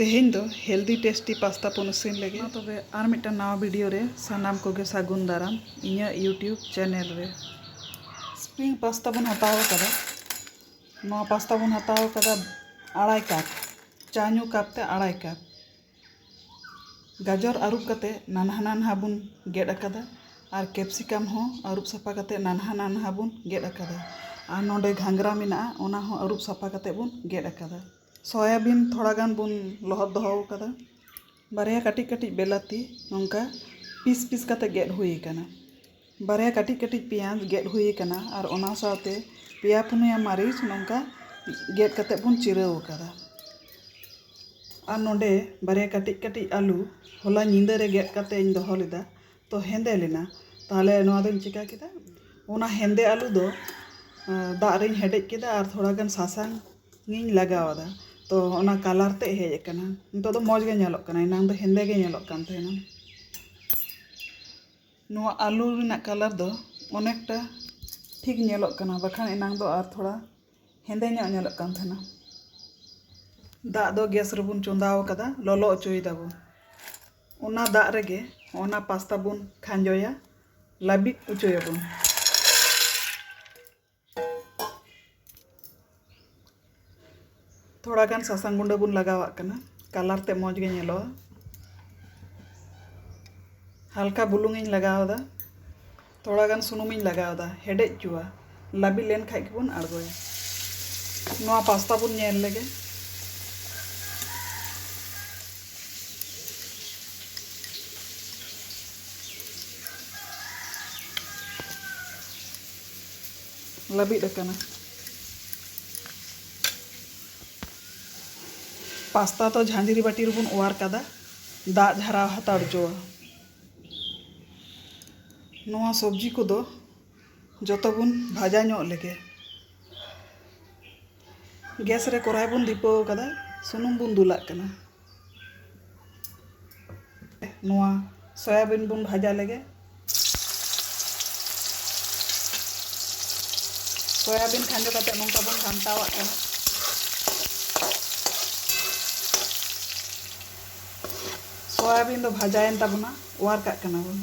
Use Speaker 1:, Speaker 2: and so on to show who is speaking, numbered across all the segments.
Speaker 1: तेहें दो healthy tasty pasta बन इसिन लगे तबे आर मिटन नवा वीडियो रे सानाम कोगे सागुन दाराम इᱧᱟ यूट्यूब चैनल रे स्प्रिंग पास्ता बन हताव कदा नवा पास्ता बन हताव कदा 2.5 कप चा ᱧᱩ कप ते 2.5 कप गाजर आरुप कते नानहा नानहा बुन गेड अकदा और कैप्सिकम हो आरुप सफा कते नानहा नानहा बुन गेड अकदा और नोडे घांगरा मिना ओना हो आरुप सफा कते बुन गेड अकदा सोयाबीन थोड़ा गान बुन लहद दहो कदा बारया कटी कटी बेलाती नोंका पीस पीस कते गेड हुई कना बारया कटी कटी पियाज गेड हुई कना और ओना साथे पिया पुनिया मारिच नोंका गेड कते बुन चिराव कदा और नोडे बारया कटी कटी आलू होला नींदे रे गेड कते इन दहो लेदा तो हेंदे लेना ताले नोआ दो चिका केदा ओना हेंदे आलू दो दाग रे हेडेज केदा और थोड़ा गान सासांग गिन लगावदा तो ओना कलर ते हेज कना नितो दो मौज गे नेलोग कना इनांग दो हेंदे गे नेलोग कान तहेना नोआ आलू रिना कलर दो अनेकटा ठीक नेलोग कना बखान इनांग दो और थोड़ा हेंदे ᱧᱚᱜ नेलोग कान तहेना दाग दो गैस रे बुन चोंदाव कदा ललो अचोय दाबो ओना दाग रेगे ओना पास्ता बुन खांजोया लाबिक उचोयबो थोड़ा गान सासांग गुंडा बुन लगावा कना कलर ते मौज गे नेलो हल्का बुलुंग इन लगावदा थोड़ा गान सुनुम इन लगावदा हेडेज जुआ लाबी लेन खाइ के बुन अड़गोया नोआ पास्ता बुन नेल लेगे लाबी दकना पास्ता तो झांझरी बाटी रुबुन ओवार कदा दाग झरा हताड़ जोआ नोआ सब्जी को दो जतो बुन भाजा ᱧᱚᱜ लेगे गैस रे कढ़ाई बुन दीपो कदा सुनुम बुन दुलाग कना नोआ सोयाबीन बुन भाजा लेगे सोयाबीन खांजो कते नोंका बुन घांटावा कना सोयाबीन दो भाजायन ताबुना ओवार काग कना बुन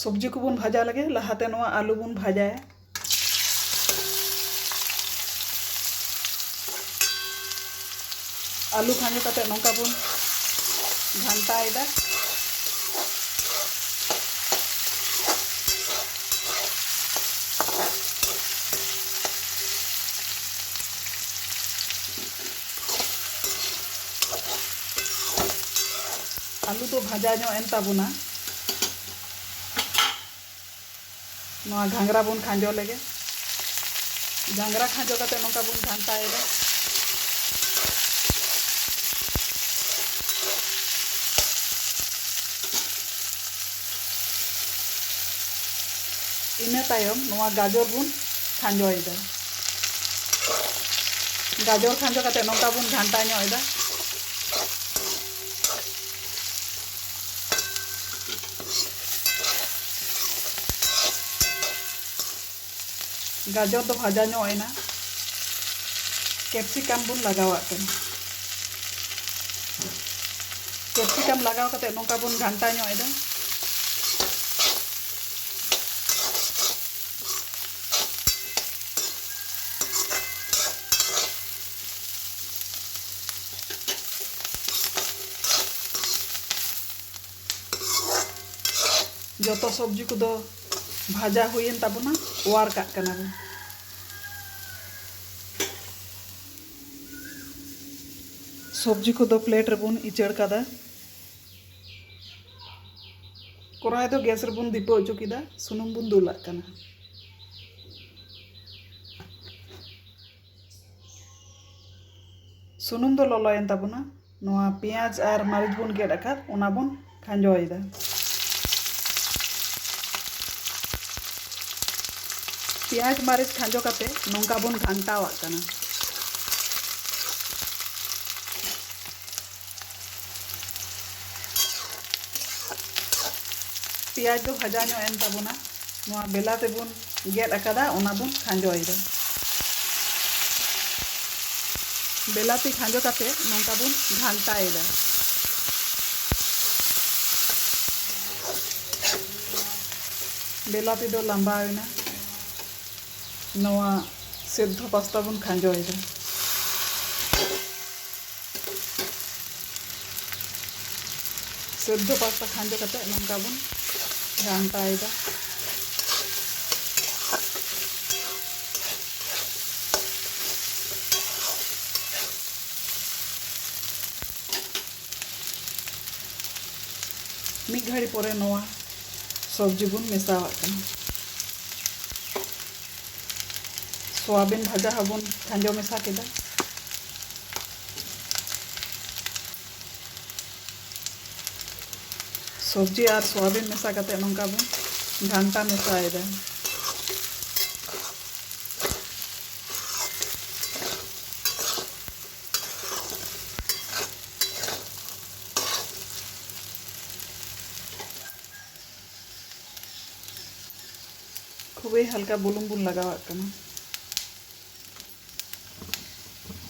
Speaker 1: सब्जी को बुन भाजा लगे लहाते नोआ आलू बुन भाजाया आलू खांजो कते नोंका बुन घांटायदा आलू तो भाजा ᱧᱚᱜ एन ताबुना नोआ घांगरा बुन खांजो लेगे घांगरा खांजो कते नोंका बुन घांटायदा इना तायम नोआ गाजर बुन खांजोयदा गाजर खांजो कते नोंका बुन घांटा ᱧᱚᱜ गाजर तो भाजा ᱧᱚᱜ एना कैप्सिकम बुन लगावा कना कैप्सिकम लगाव कते नोंका बुन घांटा ᱧᱚᱜ एदा जतो सब्जी को दो भाजा हुईन ताबुना ओवार काग कना बुन सब्जी को दो प्लेट रे बुन इचड़ कदा कढ़ाई दो गैस रे बुन दीपो अचो किदा सुनुम बुन दुलाग कना सुनुम दो ललोयन ताबुना नोआ पियाज और मारिच बुन गेड अकाद ओना बुन खांजोयदा पियाज मारिच खांजो कते नोंका बुन घांटावा कना पियाज दो भाजा ᱧᱚᱜ एन ताबुना नोआ बेलाते बुन गेड अकादा ओना बुन खांजोयदा बेलाती खांजो काते नोंका बुन घांटाएदा। बेलाती दो लंबावेना नवा सिद्ध पास्ता बुन खांजोएदा। सिद्ध पास्ता खांजो काते नोंका बुन घांटाएदा। मिड घड़ी परे नवा सब्जी बुन मेसावाग कना। सोयाबीन भाजा हबुन खांजो मेसा केदा। सब्जी और सोयाबीन मेसा काते नोंका बुन घांटा मेसाएदा। खूबे हल्का बुलुंग बुन लगावाग कना।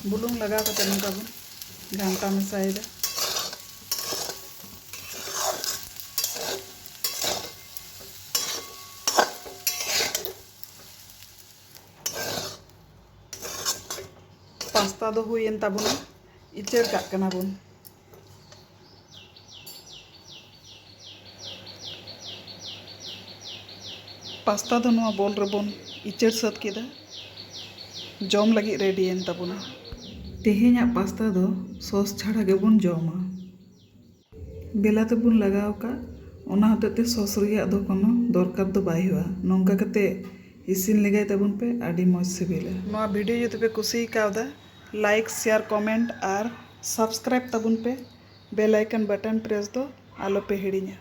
Speaker 1: बुलुंग लगा काते नोंका बुन घांटा मेसाएदा। पास्ता दो हुयेन ताबुना इचेर काग कना बुन। पास्ता दो नवा बोल रेबुन इचेर सात केदा। जम लगी रेडीएन ताबुना। तेहेन्या पास्ता दो सॉस छाड़ा गेबुन जमा। बेलाते बुन लगाव का ओना होतेते सॉस रिया दो कोनो दरकार दो बाय हुआ। नोंका कते इसिन लेगाय ताबुन पे आडी मौज सिबिला। नवा वीडियो जुते पे कुसी कावदा लाइक शेयर कमेंट और सब्सक्राइब ताबुन पे बेल आइकन बटन प्रेस दो आलो पे हिड़िña।